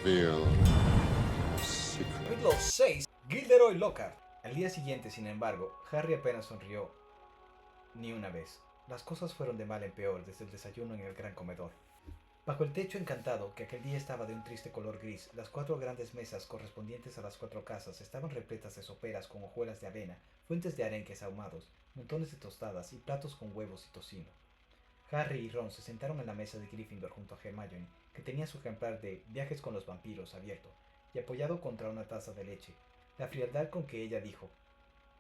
reveal secret. Capítulo 6. Gilderoy Lockhart. Al día siguiente, sin embargo, Harry apenas sonrió ni una vez. Las cosas fueron de mal en peor desde el desayuno en el gran comedor. Bajo el techo encantado, que aquel día estaba de un triste color gris, las 4 grandes mesas correspondientes a las 4 casas estaban repletas de soperas con hojuelas de avena, fuentes de arenques ahumados, montones de tostadas y platos con huevos y tocino. Harry y Ron se sentaron en la mesa de Gryffindor junto a Hermione, que tenía su ejemplar de Viajes con los vampiros abierto y apoyado contra una taza de leche. La frialdad con que ella dijo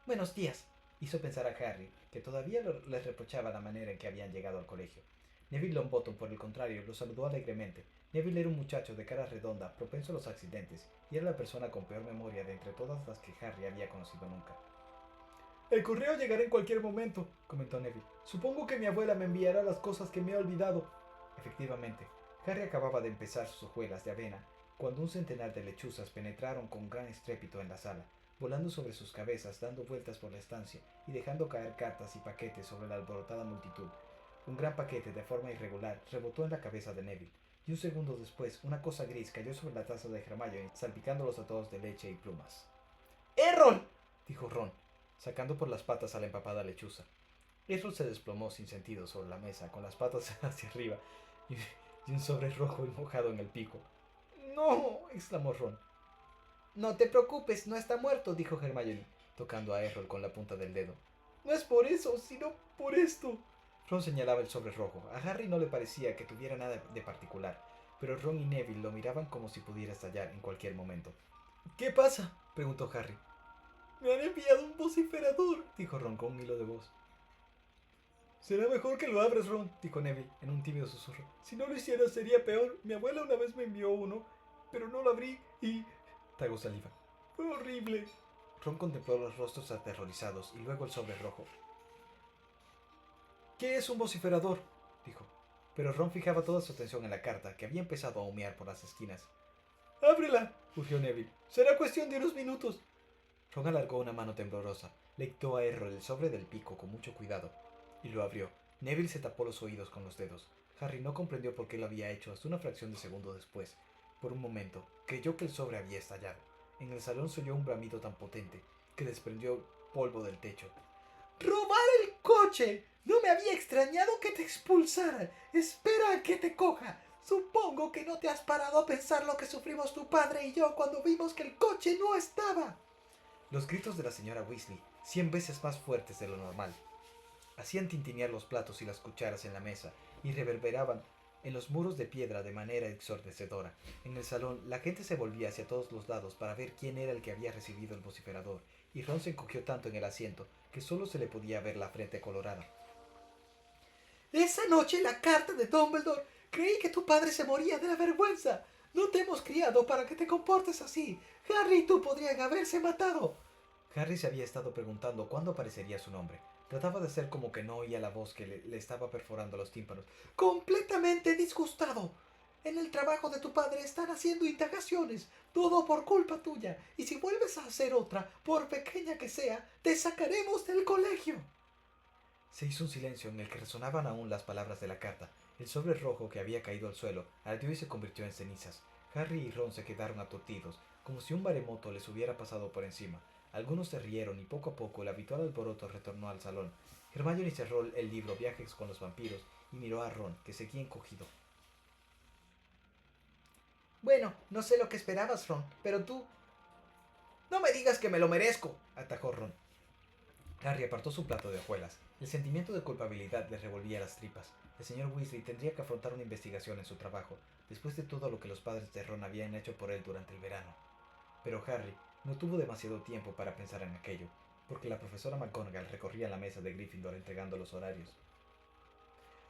«Buenos días» hizo pensar a Harry que todavía les reprochaba la manera en que habían llegado al colegio. Neville Longbottom, por el contrario, lo saludó alegremente. Neville era un muchacho de cara redonda, propenso a los accidentes, y era la persona con peor memoria de entre todas las que Harry había conocido nunca. «El correo llegará en cualquier momento», comentó Neville. «Supongo que mi abuela me enviará las cosas que me he olvidado». Efectivamente, Harry acababa de empezar sus hojuelas de avena cuando un centenar de lechuzas penetraron con gran estrépito en la sala, volando sobre sus cabezas, dando vueltas por la estancia y dejando caer cartas y paquetes sobre la alborotada multitud. Un gran paquete de forma irregular rebotó en la cabeza de Neville, y un segundo después una cosa gris cayó sobre la taza de Hermione, salpicándolos a todos de leche y plumas. «¡Errol!», dijo Ron, sacando por las patas a la empapada lechuza. Errol se desplomó sin sentido sobre la mesa, con las patas hacia arriba y un sobre rojo y mojado en el pico. «¡No!», exclamó Ron. «No te preocupes, no está muerto», dijo Hermione, tocando a Errol con la punta del dedo. «No es por eso, sino por esto». Ron señalaba el sobre rojo. A Harry no le parecía que tuviera nada de particular, pero Ron y Neville lo miraban como si pudiera estallar en cualquier momento. «¿Qué pasa?», preguntó Harry. «Me han enviado un vociferador», dijo Ron con un hilo de voz. «Será mejor que lo abras, Ron», dijo Neville en un tímido susurro. «Si no lo hiciera sería peor. Mi abuela una vez me envió uno, pero no lo abrí y...» Tragó saliva. «Fue horrible». Ron contempló los rostros aterrorizados y luego el sobre rojo. «¿Qué es un vociferador?», dijo. Pero Ron fijaba toda su atención en la carta, que había empezado a humear por las esquinas. «¡Ábrela!», urgió Neville. «Será cuestión de unos minutos». Ron alargó una mano temblorosa, le quitó a Errol el sobre del pico con mucho cuidado y lo abrió. Neville se tapó los oídos con los dedos. Harry no comprendió por qué lo había hecho hasta una fracción de segundo después. Por un momento, creyó que el sobre había estallado. En el salón se oyó un bramido tan potente que desprendió polvo del techo. «¡Robar el coche! No me había extrañado que te expulsaran. Espera a que te coja. Supongo que no te has parado a pensar lo que sufrimos tu padre y yo cuando vimos que el coche no estaba». Los gritos de la señora Weasley, 100 veces más fuertes de lo normal, hacían tintinear los platos y las cucharas en la mesa y reverberaban en los muros de piedra de manera ensordecedora. En el salón, la gente se volvía hacia todos los lados para ver quién era el que había recibido el vociferador, y Ron se encogió tanto en el asiento que solo se le podía ver la frente colorada. «Esa noche la carta de Dumbledore. Creí que tu padre se moría de la vergüenza. No te hemos criado para que te comportes así. Harry y tú podrían haberse matado». Harry se había estado preguntando cuándo aparecería su nombre. Trataba de hacer como que no oía la voz que le estaba perforando los tímpanos. «Completamente disgustado. En el trabajo de tu padre están haciendo indagaciones. Todo por culpa tuya. Y si vuelves a hacer otra, por pequeña que sea, te sacaremos del colegio». Se hizo un silencio en el que resonaban aún las palabras de la carta. El sobre rojo que había caído al suelo ardió y se convirtió en cenizas. Harry y Ron se quedaron aturdidos, como si un maremoto les hubiera pasado por encima. Algunos se rieron y poco a poco el habitual alboroto retornó al salón. Hermione cerró el libro Viajes con los vampiros y miró a Ron, que seguía encogido. «Bueno, no sé lo que esperabas, Ron, pero tú...» «No me digas que me lo merezco», atajó Ron. Harry apartó su plato de hojuelas. El sentimiento de culpabilidad le revolvía las tripas. El señor Weasley tendría que afrontar una investigación en su trabajo, después de todo lo que los padres de Ron habían hecho por él durante el verano. Pero Harry no tuvo demasiado tiempo para pensar en aquello, porque la profesora McGonagall recorría la mesa de Gryffindor entregando los horarios.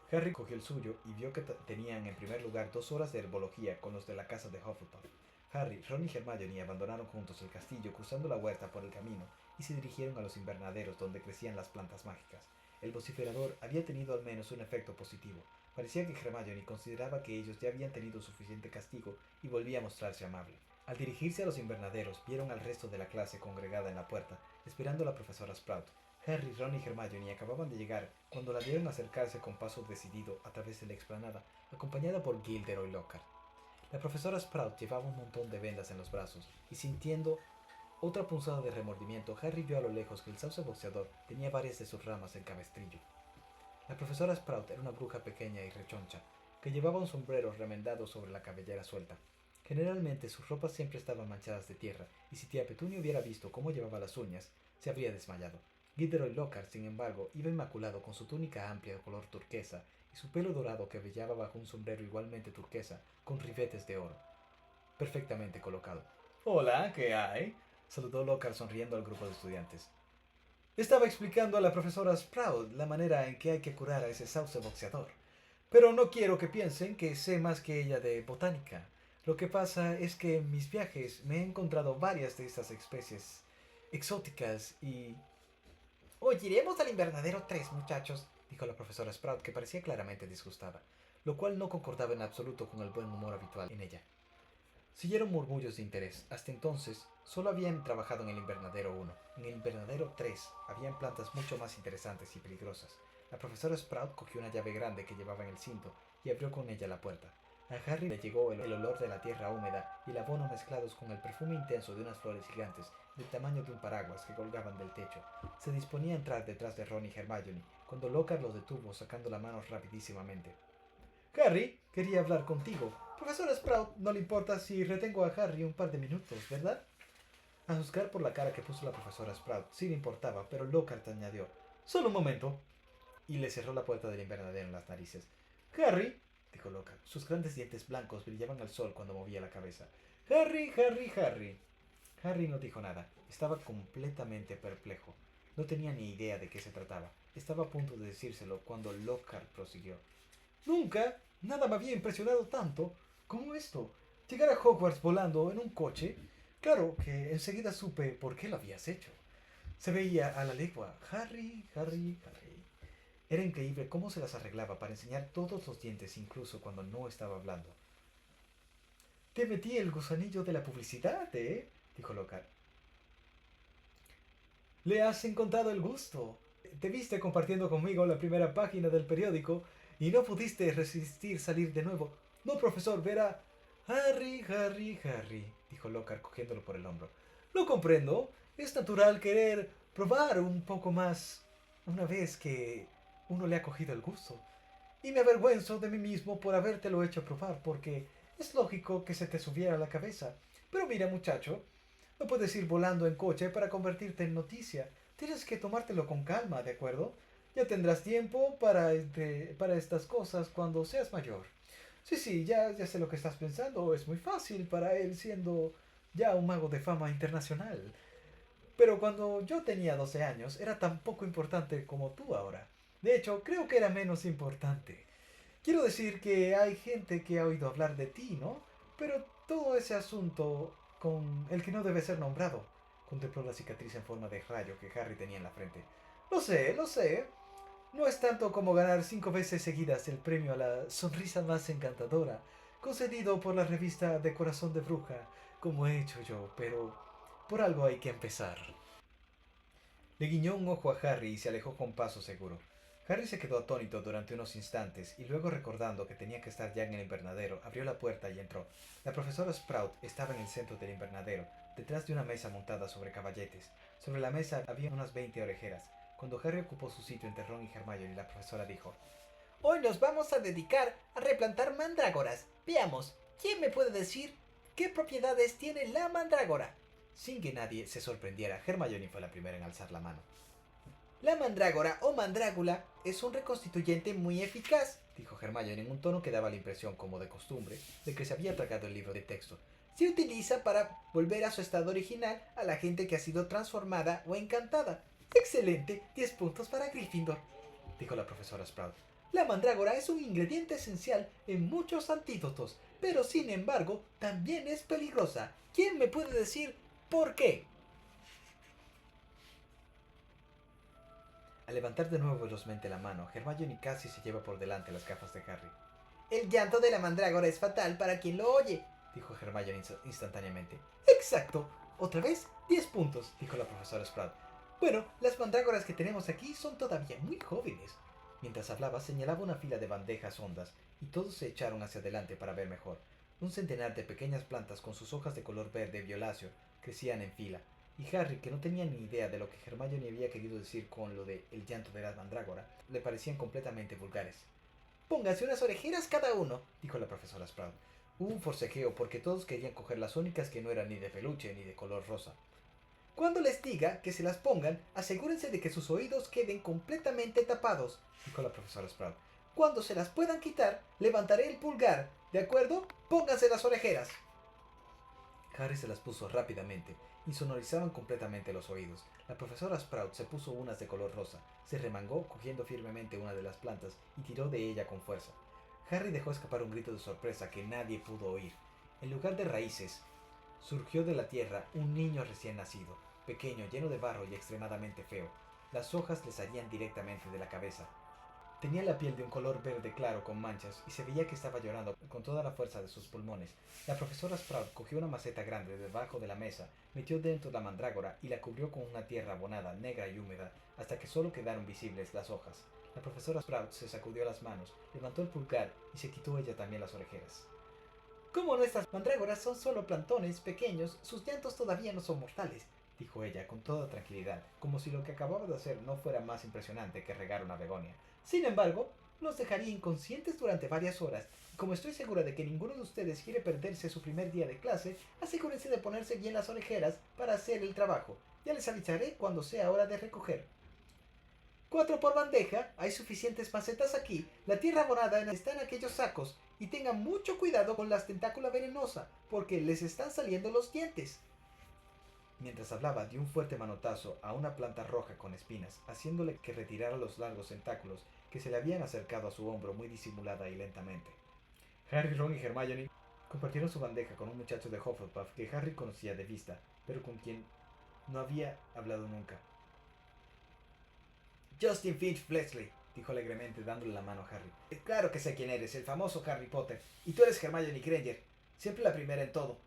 Harry cogió el suyo y vio que tenían en primer lugar 2 horas de herbología con los de la casa de Hufflepuff. Harry, Ron y Hermione abandonaron juntos el castillo cruzando la huerta por el camino y se dirigieron a los invernaderos donde crecían las plantas mágicas. El vociferador había tenido al menos un efecto positivo. Parecía que Hermione consideraba que ellos ya habían tenido suficiente castigo y volvía a mostrarse amable. Al dirigirse a los invernaderos, vieron al resto de la clase congregada en la puerta, esperando a la profesora Sprout. Harry, Ron y Hermione acababan de llegar cuando la vieron acercarse con paso decidido a través de la explanada, acompañada por Gilderoy Lockhart. La profesora Sprout llevaba un montón de vendas en los brazos, y sintiendo otra punzada de remordimiento, Harry vio a lo lejos que el sauce boxeador tenía varias de sus ramas en cabestrillo. La profesora Sprout era una bruja pequeña y rechoncha, que llevaba un sombrero remendado sobre la cabellera suelta. Generalmente sus ropas siempre estaban manchadas de tierra, y si tía Petunia hubiera visto cómo llevaba las uñas, se habría desmayado. Gilderoy Lockhart, sin embargo, iba inmaculado con su túnica amplia de color turquesa y su pelo dorado que brillaba bajo un sombrero igualmente turquesa con ribetes de oro, perfectamente colocado. Hola, ¿qué hay? Saludó Lockhart sonriendo al grupo de estudiantes. Estaba explicando a la profesora Sprout la manera en que hay que curar a ese sauce boxeador. Pero no quiero que piensen que sé más que ella de botánica. Lo que pasa es que en mis viajes me he encontrado varias de estas especies exóticas y... Hoy iremos al invernadero 3, muchachos, dijo la profesora Sprout, que parecía claramente disgustada, lo cual no concordaba en absoluto con el buen humor habitual en ella. Siguieron murmullos de interés. Hasta entonces, solo habían trabajado en el invernadero 1. En el invernadero 3 habían plantas mucho más interesantes y peligrosas. La profesora Sprout cogió una llave grande que llevaba en el cinto y abrió con ella la puerta. A Harry le llegó el olor de la tierra húmeda y el abono mezclados con el perfume intenso de unas flores gigantes del tamaño de un paraguas que colgaban del techo. Se disponía a entrar detrás de Ron y Hermione cuando Lockhart los detuvo sacando la mano rapidísimamente. Harry, quería hablar contigo. Profesora Sprout, no le importa si retengo a Harry un par de minutos, ¿verdad? A juzgar por la cara que puso la profesora Sprout, sí le importaba, pero Lockhart añadió, solo un momento, y le cerró la puerta del invernadero en las narices. Harry, dijo Lockhart, sus grandes dientes blancos brillaban al sol cuando movía la cabeza. Harry, Harry, Harry. Harry no dijo nada, estaba completamente perplejo. No tenía ni idea de qué se trataba. Estaba a punto de decírselo cuando Lockhart prosiguió. Nunca, nada me había impresionado tanto como esto. Llegar a Hogwarts volando en un coche. Claro que enseguida supe por qué lo habías hecho. Se veía a la legua. Harry, Harry, Harry. Era increíble cómo se las arreglaba para enseñar todos los dientes incluso cuando no estaba hablando. Te metí el gusanillo de la publicidad, ¿eh? Dijo Lockhart. Le has encontrado el gusto. Te viste compartiendo conmigo la primera página del periódico y no pudiste resistir salir de nuevo. No, profesor, verá. Harry, Harry, Harry, dijo Lockhart cogiéndolo por el hombro. Lo comprendo. Es natural querer probar un poco más una vez que uno le ha cogido el gusto. Y me avergüenzo de mí mismo por habértelo hecho probar, porque es lógico que se te subiera a la cabeza. Pero mira, muchacho, no puedes ir volando en coche para convertirte en noticia. Tienes que tomártelo con calma, ¿de acuerdo? Ya tendrás tiempo para estas cosas cuando seas mayor. Sí, sí, ya sé lo que estás pensando. Es muy fácil para él siendo ya un mago de fama internacional. Pero cuando yo tenía 12 años era tan poco importante como tú ahora. De hecho, creo que era menos importante. Quiero decir que hay gente que ha oído hablar de ti, ¿no? Pero todo ese asunto con el que no debe ser nombrado, contempló la cicatriz en forma de rayo que Harry tenía en la frente. Lo sé, lo sé. No es tanto como ganar 5 veces seguidas el premio a la sonrisa más encantadora, concedido por la revista de Corazón de Bruja, como he hecho yo, pero por algo hay que empezar. Le guiñó un ojo a Harry y se alejó con paso seguro. Harry se quedó atónito durante unos instantes y luego, recordando que tenía que estar ya en el invernadero, abrió la puerta y entró. La profesora Sprout estaba en el centro del invernadero, detrás de una mesa montada sobre caballetes. Sobre la mesa había unas 20 orejeras. Cuando Harry ocupó su sitio entre Ron y Hermione, la profesora dijo: Hoy nos vamos a dedicar a replantar mandrágoras. Veamos, ¿quién me puede decir qué propiedades tiene la mandrágora? Sin que nadie se sorprendiera, Hermione fue la primera en alzar la mano. La mandrágora o mandrágula es un reconstituyente muy eficaz, dijo Hermione en un tono que daba la impresión, como de costumbre, de que se había tragado el libro de texto. Se utiliza para volver a su estado original a la gente que ha sido transformada o encantada. Excelente, 10 puntos para Gryffindor, dijo la profesora Sprout. La mandrágora es un ingrediente esencial en muchos antídotos, pero sin embargo también es peligrosa. ¿Quién me puede decir por qué? Al levantar de nuevo velozmente la mano, Hermione casi se lleva por delante las gafas de Harry. El llanto de la mandrágora es fatal para quien lo oye, dijo Hermione instantáneamente. Exacto. Otra vez, 10 puntos, dijo la profesora Sprout. Bueno, las mandrágoras que tenemos aquí son todavía muy jóvenes. Mientras hablaba, señalaba una fila de bandejas hondas, y todos se echaron hacia adelante para ver mejor. Un centenar de pequeñas plantas con sus hojas de color verde violáceo crecían en fila, y Harry, que no tenía ni idea de lo que Hermione había querido decir con lo de el llanto de la mandrágora, le parecían completamente vulgares. «Pónganse unas orejeras cada uno», dijo la profesora Sprout. Hubo un forcejeo porque todos querían coger las únicas que no eran ni de peluche ni de color rosa. «Cuando les diga que se las pongan, asegúrense de que sus oídos queden completamente tapados», dijo la profesora Sprout. «Cuando se las puedan quitar, levantaré el pulgar. ¿De acuerdo? Pónganse las orejeras». Harry se las puso rápidamente. Insonorizaban completamente los oídos. La profesora Sprout se puso unas de color rosa, se remangó cogiendo firmemente una de las plantas y tiró de ella con fuerza. Harry dejó escapar un grito de sorpresa que nadie pudo oír. En lugar de raíces, surgió de la tierra un niño recién nacido, pequeño, lleno de barro y extremadamente feo. Las hojas le salían directamente de la cabeza. Tenía la piel de un color verde claro con manchas y se veía que estaba llorando con toda la fuerza de sus pulmones. La profesora Sprout cogió una maceta grande debajo de la mesa, metió dentro la mandrágora y la cubrió con una tierra abonada, negra y húmeda, hasta que solo quedaron visibles las hojas. La profesora Sprout se sacudió las manos, levantó el pulgar y se quitó ella también las orejeras. «Como nuestras mandrágoras son solo plantones pequeños, sus llantos todavía no son mortales», dijo ella con toda tranquilidad, como si lo que acababa de hacer no fuera más impresionante que regar una begonia. «Sin embargo, los dejaría inconscientes durante varias horas, y como estoy segura de que ninguno de ustedes quiere perderse su primer día de clase, asegúrense de ponerse bien las orejeras para hacer el trabajo. Ya les avisaré cuando sea hora de recoger». «4 por bandeja, hay suficientes macetas aquí, la tierra abonada está en aquellos sacos, y tengan mucho cuidado con la tentácula venenosa, porque les están saliendo los dientes». Mientras hablaba, dio un fuerte manotazo a una planta roja con espinas, haciéndole que retirara los largos tentáculos que se le habían acercado a su hombro muy disimulada y lentamente. Harry, Ron y Hermione compartieron su bandeja con un muchacho de Hufflepuff que Harry conocía de vista, pero con quien no había hablado nunca. «Justin Finch Fletchley», dijo alegremente dándole la mano a Harry. «Claro que sé quién eres, el famoso Harry Potter. Y tú eres Hermione Granger, siempre la primera en todo».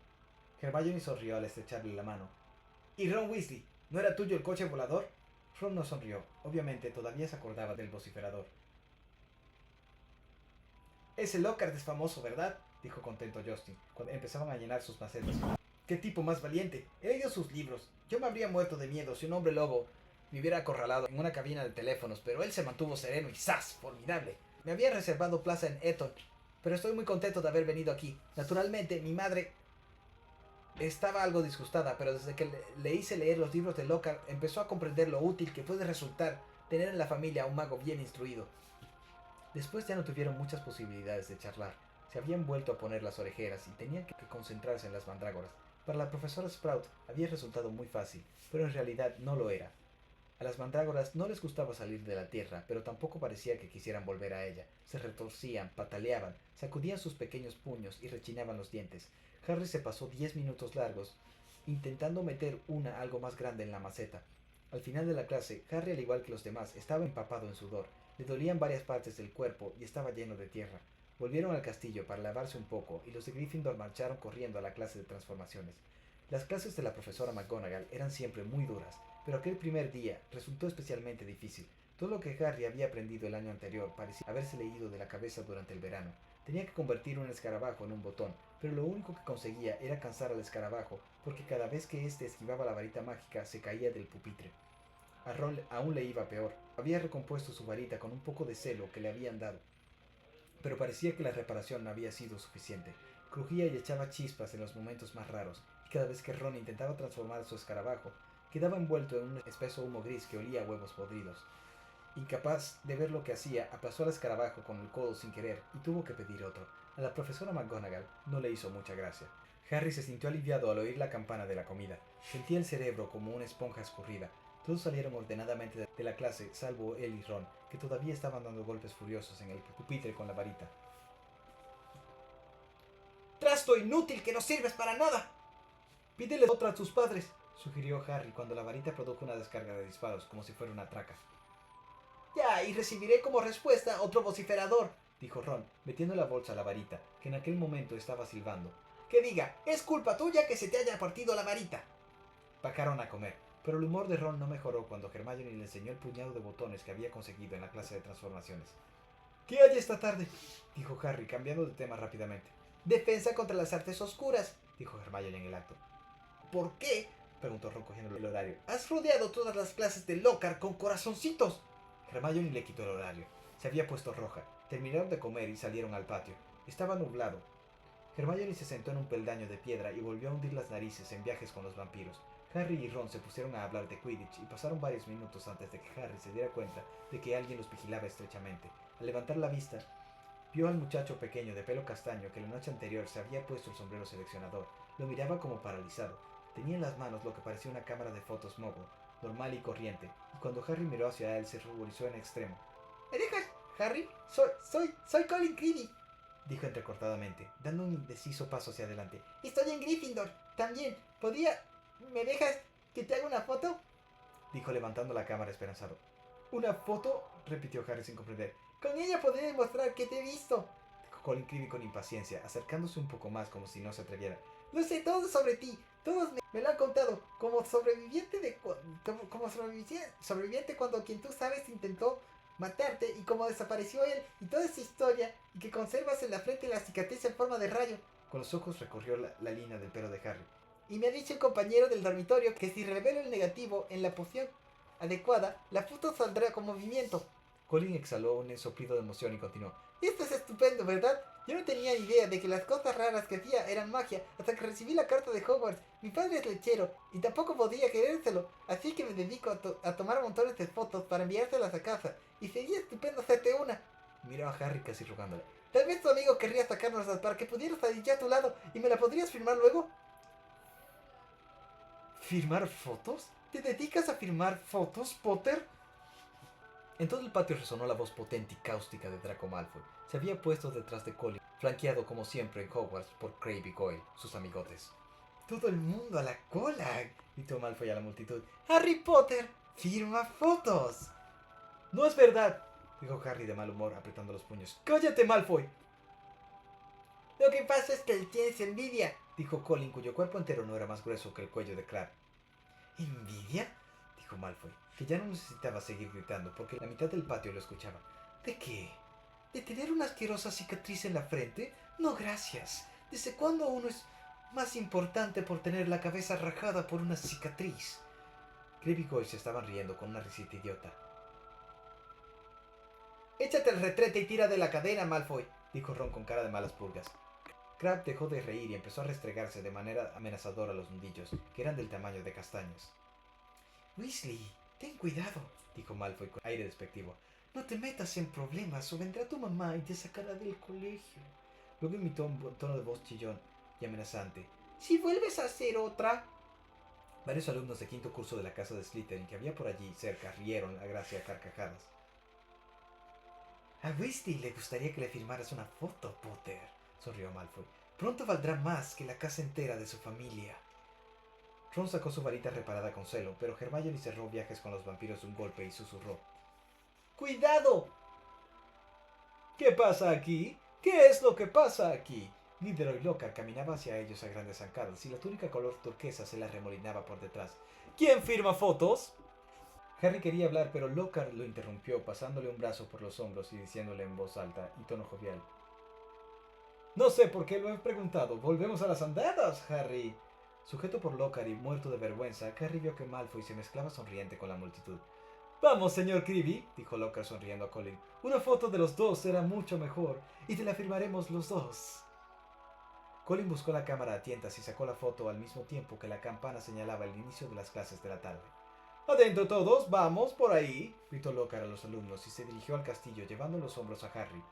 Hermione sonrió al estrecharle la mano. «¿Y Ron Weasley? ¿No era tuyo el coche volador?» Ron no sonrió. Obviamente todavía se acordaba del vociferador. «Ese Lockhart es famoso, ¿verdad?», dijo contento Justin, cuando empezaban a llenar sus macetas. «¡Qué tipo más valiente! He leído sus libros. Yo me habría muerto de miedo si un hombre lobo me hubiera acorralado en una cabina de teléfonos, pero él se mantuvo sereno y ¡zas! ¡Formidable! Me había reservado plaza en Eton, pero estoy muy contento de haber venido aquí. Naturalmente, mi madre estaba algo disgustada, pero desde que le hice leer los libros de Lockhart, empezó a comprender lo útil que puede resultar tener en la familia a un mago bien instruido». Después ya no tuvieron muchas posibilidades de charlar. Se habían vuelto a poner las orejeras y tenían que concentrarse en las mandrágoras. Para la profesora Sprout había resultado muy fácil, pero en realidad no lo era. A las mandrágoras no les gustaba salir de la tierra, pero tampoco parecía que quisieran volver a ella. Se retorcían, pataleaban, sacudían sus pequeños puños y rechinaban los dientes. Harry se pasó 10 minutos largos intentando meter una algo más grande en la maceta. Al final de la clase, Harry, al igual que los demás, estaba empapado en sudor. Le dolían varias partes del cuerpo y estaba lleno de tierra. Volvieron al castillo para lavarse un poco y los de Gryffindor marcharon corriendo a la clase de transformaciones. Las clases de la profesora McGonagall eran siempre muy duras, pero aquel primer día resultó especialmente difícil. Todo lo que Harry había aprendido el año anterior parecía haberse leído de la cabeza durante el verano. Tenía que convertir un escarabajo en un botón, pero lo único que conseguía era cansar al escarabajo, porque cada vez que éste esquivaba la varita mágica se caía del pupitre. A Ron aún le iba peor. Había recompuesto su varita con un poco de celo que le habían dado, pero parecía que la reparación no había sido suficiente. Crujía y echaba chispas en los momentos más raros, y cada vez que Ron intentaba transformar su escarabajo, quedaba envuelto en un espeso humo gris que olía a huevos podridos. Incapaz de ver lo que hacía, aplastó al escarabajo con el codo sin querer y tuvo que pedir otro. A la profesora McGonagall no le hizo mucha gracia. Harry se sintió aliviado al oír la campana de la comida. Sentía el cerebro como una esponja escurrida. Todos salieron ordenadamente de la clase, salvo él y Ron, que todavía estaban dando golpes furiosos en el pupitre con la varita. «¡Trasto inútil que no sirves para nada! Pídele otra a tus padres», sugirió Harry cuando la varita produjo una descarga de disparos como si fuera una traca. «Ya, y recibiré como respuesta otro vociferador», dijo Ron, metiendo la bolsa a la varita, que en aquel momento estaba silbando. «Que diga, es culpa tuya que se te haya partido la varita». Bajaron a comer, pero el humor de Ron no mejoró cuando Hermione le enseñó el puñado de botones que había conseguido en la clase de transformaciones. «¿Qué hay esta tarde?», dijo Harry, cambiando de tema rápidamente. Defensa contra las artes oscuras, dijo Hermione en el acto. ¿Por qué? Preguntó Ron cogiendo el horario. Has rodeado todas las clases de Lockhart con corazoncitos. Hermione le quitó el horario. Se había puesto roja. Terminaron de comer y salieron al patio. Estaba nublado. Hermione se sentó en un peldaño de piedra y volvió a hundir las narices en viajes con los vampiros. Harry y Ron se pusieron a hablar de Quidditch y pasaron varios minutos antes de que Harry se diera cuenta de que alguien los vigilaba estrechamente. Al levantar la vista, vio al muchacho pequeño de pelo castaño que la noche anterior se había puesto el sombrero seleccionador. Lo miraba como paralizado. Tenía en las manos lo que parecía una cámara de fotos móvil, normal y corriente, y cuando Harry miró hacia él se ruborizó en extremo. ¿Me dejas, Harry? Soy Colin Creevy, dijo entrecortadamente, dando un indeciso paso hacia adelante. Estoy en Gryffindor, también. ¿Me dejas que te haga una foto? Dijo levantando la cámara esperanzado. ¿Una foto? Repitió Harry sin comprender. Con ella podré demostrar que te he visto, dijo Colin Creevy con impaciencia, acercándose un poco más como si no se atreviera. Lo sé todo sobre ti. Todos me lo han contado. Como sobreviviente sobreviviente cuando quien tú sabes intentó matarte y cómo desapareció él y toda esa historia y que conservas en la frente la cicatriz en forma de rayo. Con los ojos recorrió la línea del pelo de Harry. Y me ha dicho el compañero del dormitorio que si revelo el negativo en la poción adecuada, la foto saldrá con movimiento. Colin exhaló un soplido de emoción y continuó. Esto es estupendo, ¿verdad? Yo no tenía idea de que las cosas raras que hacía eran magia hasta que recibí la carta de Hogwarts. Mi padre es lechero y tampoco podía querérselo, así que me dedico a tomar montones de fotos para enviárselas a casa. Y sería estupendo hacerte una. Miró a Harry casi rogándole. Tal vez tu amigo querría sacarnos para que pudieras salir ya a tu lado y me la podrías firmar luego. ¿Firmar fotos? ¿Te dedicas a firmar fotos, Potter? En todo el patio resonó la voz potente y cáustica de Draco Malfoy. Se había puesto detrás de Colin, flanqueado como siempre en Hogwarts por Crabbe y Goyle, sus amigotes. ¡Todo el mundo a la cola!, gritó Malfoy a la multitud. ¡Harry Potter firma fotos! ¡No es verdad!, dijo Harry de mal humor, apretando los puños. ¡Cállate, Malfoy! Lo que pasa es que tienes envidia, dijo Colin, cuyo cuerpo entero no era más grueso que el cuello de Crabbe. ¿Envidia?, dijo Malfoy, que ya no necesitaba seguir gritando porque la mitad del patio lo escuchaba. ¿De qué? ¿De tener una asquerosa cicatriz en la frente? No, gracias. ¿Desde cuándo uno es más importante por tener la cabeza rajada por una cicatriz? Crabbe y Goyle se estaban riendo con una risita idiota. Échate al retrete y tira de la cadena, Malfoy, dijo Ron con cara de malas pulgas. Crabbe dejó de reír y empezó a restregarse de manera amenazadora los nudillos, que eran del tamaño de castaños. Weasley, ten cuidado, dijo Malfoy con aire despectivo. No te metas en problemas o vendrá tu mamá y te sacará del colegio. Luego imitó un tono de voz chillón y amenazante. Si vuelves a hacer otra... Varios alumnos de quinto curso de la casa de Slytherin que había por allí cerca rieron a gracia a carcajadas. A Weasley le gustaría que le firmaras una foto, Potter, sonrió Malfoy. Pronto valdrá más que la casa entera de su familia. Ron sacó su varita reparada con celo, pero Hermione cerró viajes con los vampiros de un golpe y susurró. ¡Cuidado! ¿Qué pasa aquí? ¿Qué es lo que pasa aquí? Gilderoy Lockhart caminaba hacia ellos a grandes zancadas y la túnica color turquesa se la remolinaba por detrás. ¿Quién firma fotos? Harry quería hablar, pero Lockhart lo interrumpió, pasándole un brazo por los hombros y diciéndole en voz alta y tono jovial. No sé por qué lo he preguntado. Volvemos a las andadas, Harry. Sujeto por Lockhart y muerto de vergüenza, Harry vio que Malfoy se mezclaba sonriente con la multitud. Vamos, señor Creevy, dijo Lockhart sonriendo a Colin. Una foto de los dos será mucho mejor, y te la firmaremos los dos. Colin buscó la cámara a tientas y sacó la foto al mismo tiempo que la campana señalaba el inicio de las clases de la tarde. ¡Adentro todos! ¡Vamos, por ahí!, gritó Lockhart a los alumnos y se dirigió al castillo llevando en los hombros a Harry.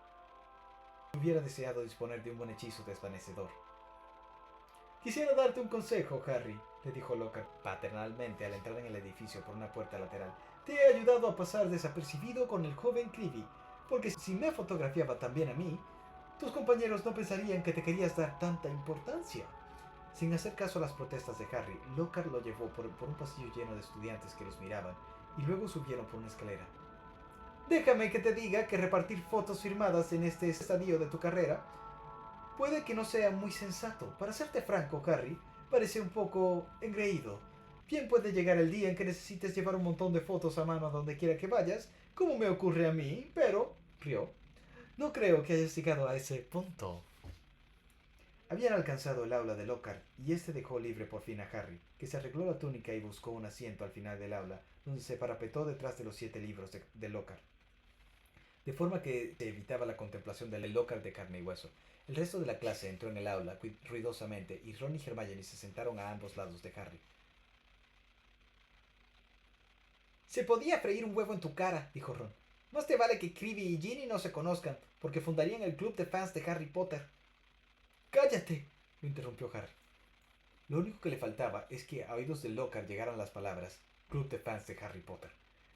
Hubiera deseado disponer de un buen hechizo desvanecedor. Quisiera darte un consejo, Harry, le dijo Lockhart paternalmente al entrar en el edificio por una puerta lateral. Te he ayudado a pasar desapercibido con el joven Creevy, porque si me fotografiaba también a mí, tus compañeros no pensarían que te querías dar tanta importancia. Sin hacer caso a las protestas de Harry, Lockhart lo llevó por un pasillo lleno de estudiantes que los miraban, y luego subieron por una escalera. Déjame que te diga que repartir fotos firmadas en este estadio de tu carrera puede que no sea muy sensato. Para serte franco, Harry, parece un poco engreído. Bien puede llegar el día en que necesites llevar un montón de fotos a mano a donde quiera que vayas, como me ocurre a mí, pero, rió, no creo que hayas llegado a ese punto. Habían alcanzado el aula de Lockhart y este dejó libre por fin a Harry, que se arregló la túnica y buscó un asiento al final del aula, donde se parapetó detrás de los 7 libros de Lockhart, de forma que se evitaba la contemplación del Lockhart de carne y hueso. El resto de la clase entró en el aula ruidosamente y Ron y Hermione se sentaron a ambos lados de Harry. Se podía freír un huevo en tu cara, dijo Ron. Más te vale que Creevy y Ginny no se conozcan, porque fundarían el club de fans de Harry Potter. ¡Cállate!, lo interrumpió Harry. Lo único que le faltaba es que a oídos de Lockhart llegaran las palabras Club de fans de Harry Potter.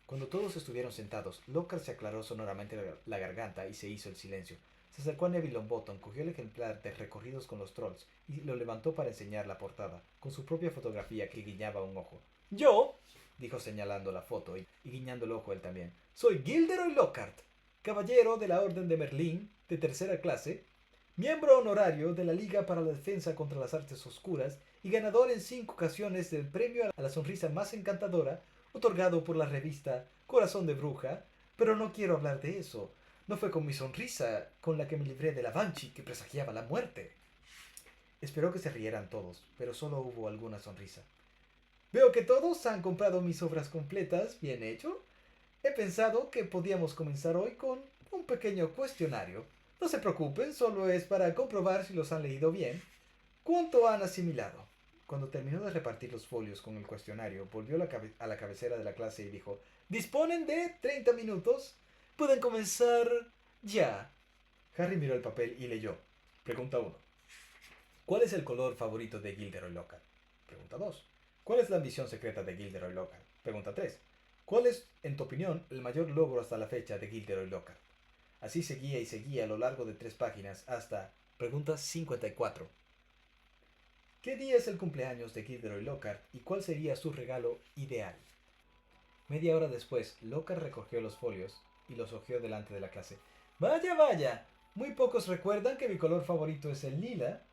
Cuando todos estuvieron sentados, Lockhart se aclaró sonoramente la garganta y se hizo el silencio. Se acercó a Neville Longbottom, cogió el ejemplar de Recorridos con los Trolls y lo levantó para enseñar la portada, con su propia fotografía que guiñaba un ojo. «Yo», dijo señalando la foto y guiñando el ojo él también, «soy Gilderoy Lockhart, caballero de la Orden de Merlín, de tercera clase, miembro honorario de la Liga para la Defensa contra las Artes Oscuras y ganador en 5 ocasiones del premio a la sonrisa más encantadora, otorgado por la revista Corazón de Bruja, pero no quiero hablar de eso. No fue con mi sonrisa con la que me libré de la Banshee que presagiaba la muerte». Esperó que se rieran todos, pero solo hubo alguna sonrisa. «Veo que todos han comprado mis obras completas, bien hecho. He pensado que podíamos comenzar hoy con un pequeño cuestionario. No se preocupen, solo es para comprobar si los han leído bien. ¿Cuánto han asimilado?». Cuando terminó de repartir los folios con el cuestionario, volvió a la cabecera de la clase y dijo: «Disponen de 30 minutos. Pueden comenzar ya». Harry miró el papel y leyó. Pregunta 1. ¿Cuál es el color favorito de Gilderoy Lockhart? Pregunta 2. ¿Cuál es la ambición secreta de Gilderoy Lockhart? Pregunta 3. ¿Cuál es, en tu opinión, el mayor logro hasta la fecha de Gilderoy Lockhart? Así seguía y seguía a lo largo de 3 páginas hasta pregunta 54. ¿Qué día es el cumpleaños de Gilderoy Lockhart y cuál sería su regalo ideal? Media hora después, Lockhart recogió los folios y los hojeó delante de la clase. «Vaya, vaya, muy pocos recuerdan que mi color favorito es el lila.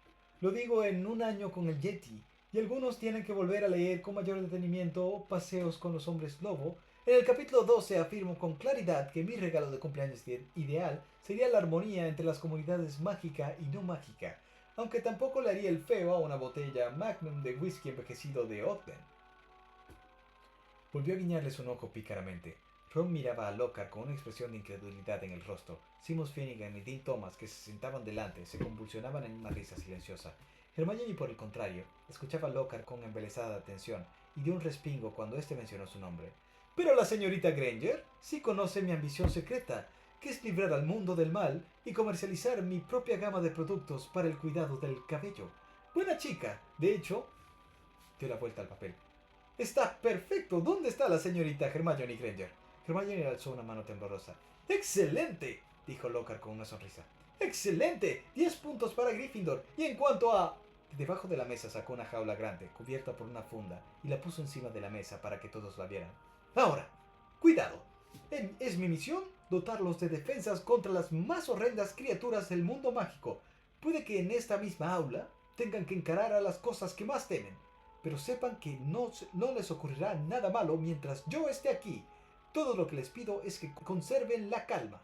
Lo digo en un año con el Yeti, y algunos tienen que volver a leer con mayor detenimiento Paseos con los Hombres Lobo. En el capítulo 12 afirmo con claridad que mi regalo de cumpleaños ideal sería la armonía entre las comunidades mágica y no mágica, aunque tampoco le haría el feo a una botella Magnum de whisky envejecido de Ogden». Volvió a guiñarles un ojo pícaramente. Ron miraba a Lockhart con una expresión de incredulidad en el rostro. Seamus Finnegan y Dean Thomas, que se sentaban delante, se convulsionaban en una risa silenciosa. Hermione, por el contrario, escuchaba a Lockhart con embelesada atención y dio un respingo cuando éste mencionó su nombre. «Pero la señorita Granger sí conoce mi ambición secreta, que es librar al mundo del mal y comercializar mi propia gama de productos para el cuidado del cabello. Buena chica, de hecho». Dio la vuelta al papel. «Está perfecto. ¿Dónde está la señorita Hermione Granger?». Hermione alzó una mano temblorosa. «¡Excelente!», dijo Lockhart con una sonrisa. «¡Excelente! 10 puntos para Gryffindor. Y en cuanto a...». Debajo de la mesa sacó una jaula grande, cubierta por una funda, y la puso encima de la mesa para que todos la vieran. «Ahora, cuidado. Es mi misión dotarlos de defensas contra las más horrendas criaturas del mundo mágico. Puede que en esta misma aula tengan que encarar a las cosas que más temen, pero sepan que no les ocurrirá nada malo mientras yo esté aquí. Todo lo que les pido es que conserven la calma».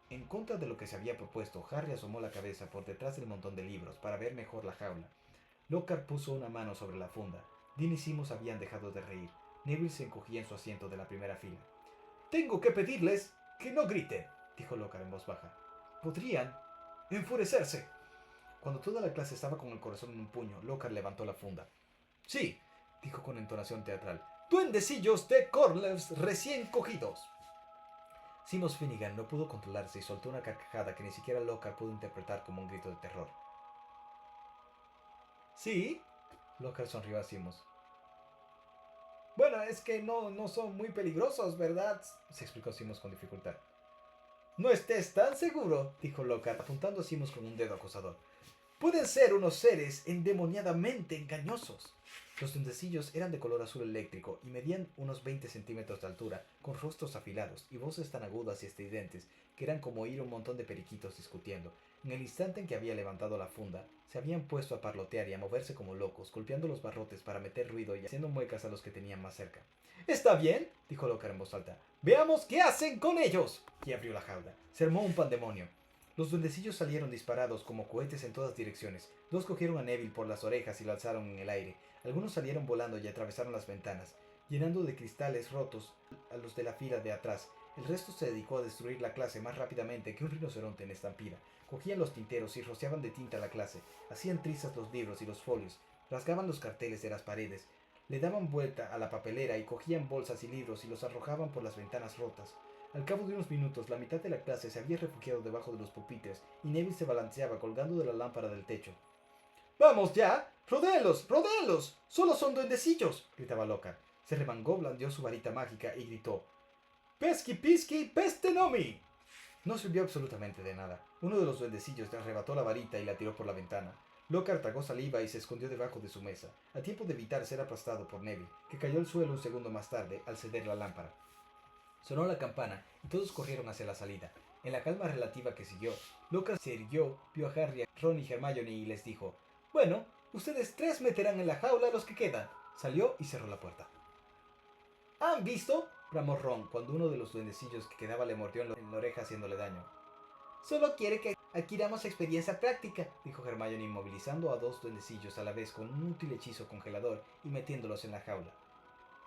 En contra de lo que se había propuesto, Harry asomó la cabeza por detrás del montón de libros para ver mejor la jaula. Lockhart puso una mano sobre la funda. Dean y Seamus habían dejado de reír. Neville se encogía en su asiento de la primera fila. «Tengo que pedirles que no griten», dijo Lockhart en voz baja. «Podrían enfurecerse». Cuando toda la clase estaba con el corazón en un puño, Lockhart levantó la funda. «Sí», dijo con entonación teatral, «duendecillos de Corners recién cogidos». Seamus Finnegan no pudo controlarse y soltó una carcajada que ni siquiera Lockhart pudo interpretar como un grito de terror. «¿Sí?», Lockhart sonrió a Seamus. «Bueno, es que no son muy peligrosos, ¿verdad?», se explicó Seamus con dificultad. «No estés tan seguro», dijo Lockhart, apuntando a Seamus con un dedo acusador. «Pueden ser unos seres endemoniadamente engañosos». Los duendecillos eran de color azul eléctrico y medían unos 20 centímetros de altura, con rostros afilados y voces tan agudas y estridentes que eran como oír un montón de periquitos discutiendo. En el instante en que había levantado la funda, se habían puesto a parlotear y a moverse como locos, golpeando los barrotes para meter ruido y haciendo muecas a los que tenían más cerca. «Está bien», dijo Lockhart en voz alta. «Veamos qué hacen con ellos». Y abrió la jaula. Se armó un pandemonio. Los duendecillos salieron disparados como cohetes en todas direcciones. Dos cogieron a Neville por las orejas y lo alzaron en el aire. Algunos salieron volando y atravesaron las ventanas, llenando de cristales rotos a los de la fila de atrás. El resto se dedicó a destruir la clase más rápidamente que un rinoceronte en estampida. Cogían los tinteros y rociaban de tinta la clase, hacían trizas los libros y los folios, rasgaban los carteles de las paredes, le daban vuelta a la papelera y cogían bolsas y libros y los arrojaban por las ventanas rotas. Al cabo de unos minutos, la mitad de la clase se había refugiado debajo de los pupitres y Neville se balanceaba colgando de la lámpara del techo. ¡Vamos ya! ¡Rodéenlos! ¡Rodéenlos! ¡Solo son duendecillos!, gritaba Lockhart. Se remangó, blandió su varita mágica y gritó: ¡Pesky pisky peste nomi! No sirvió absolutamente de nada. Uno de los duendecillos le arrebató la varita y la tiró por la ventana. Lockhart tragó saliva y se escondió debajo de su mesa, a tiempo de evitar ser aplastado por Neville, que cayó al suelo un segundo más tarde al ceder la lámpara. Sonó la campana y todos corrieron hacia la salida. En la calma relativa que siguió, Lockhart se irguió, vio a Harry, Ron y Hermione y les dijo: «Bueno, ustedes tres meterán en la jaula a los que quedan». Salió y cerró la puerta. «¿Han visto?», bramó Ron cuando uno de los duendecillos que quedaba le mordió en la oreja haciéndole daño. «Solo quiere que adquiramos experiencia práctica», dijo Hermione inmovilizando a dos duendecillos a la vez con un útil hechizo congelador y metiéndolos en la jaula.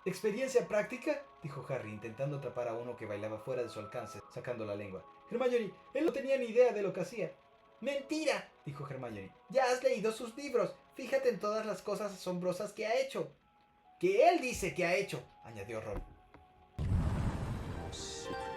«¿Experiencia práctica?», dijo Harry intentando atrapar a uno que bailaba fuera de su alcance, sacando la lengua. «Hermione, él no tenía ni idea de lo que hacía». «¡Mentira!», dijo Hermione. «Ya has leído sus libros. Fíjate en todas las cosas asombrosas que ha hecho». «Que él dice que ha hecho», añadió Ron. Secret.